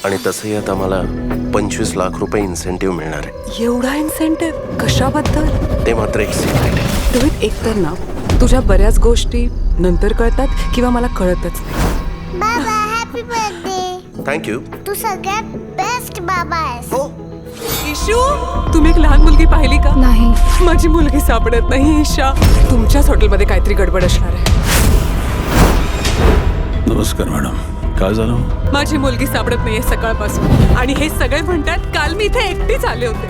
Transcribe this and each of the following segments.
आणि तसंही आता मला 25 लाख रुपये इन्सेंटिव्ह मिळणार आहे. एवढा इन्सेंटिव्ह कशाबद्दल? ते मात्र एक सिक्रेट आहे. रोहित, एकतर ना तुझ्या बऱ्याच गोष्टी नंतर कळतात किंवा मला कळतच नाही. बाबा हॅपी बर्थडे. थँक्यू. तू सगळ्यात बेस्ट बाबा आहेस. हो. इशू, तुम्ही एक लहान मुलगी पाहिली का? नाही. माझी मुलगी सापडत नाही. ईशा, तुमच्याच हॉटेलमध्ये काहीतरी गडबड असणार आहे. नमस्कार मॅडम, काय झालं? माझी मुलगी सापडत नाहीये सकाळपासून, आणि हे सगळे म्हणतात काल मी इथे एकटीच आले होते.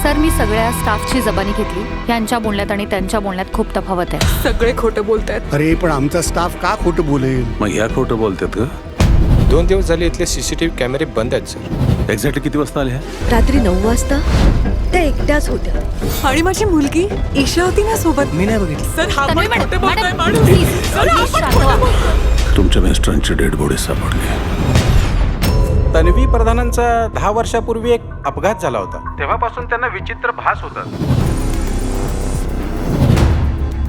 सर, मी सगळ्या स्टाफची जबानी घेतली. यांच्या बोलण्यात आणि त्यांच्या बोलण्यात खूप तफावत आहे. सगळे खोटं बोलतायत. अरे पण आमचा स्टाफ का खोटं बोलेल? मग ह्या खोटं बोलतात का? 2 दिवस झाले इथले सीसीटीव्ही कॅमेरे बंद आहेत सर. एक्झॅक्टली किती वाजता आले ह्या? रात्री 9 वाजता त्या एकट्याच होत्या. आणि माझी मुलगी ईशा होती ना सोबत. मी नाही बघितलं. सर, हा तन्वी पण मॅडम, खोटं बोलतोय मॅडम, माणूस. प्लीज, सर, हा प्लीज पण शांत खोटं व्हा. बोलतोय. तुमच्या मिस्टरांची डेड बॉडी सापडली. तन्वी प्रधानांचा 10 वर्षापूर्वी एक अपघात झाला होता. तेव्हापासून त्यांना विचित्र भास होतात.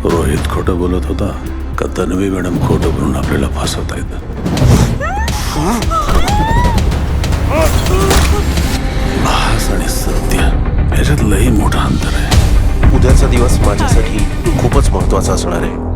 रोहित खोटं बोलत होता का तन्वी मॅडम खोटं बोलून आपल्याला फासवता येतं? भास आणि सत्य याच्यात लई मोठं अंतर आहे. उद्याचा दिवस माझ्यासाठी खूपच महत्त्वाचा असणार आहे.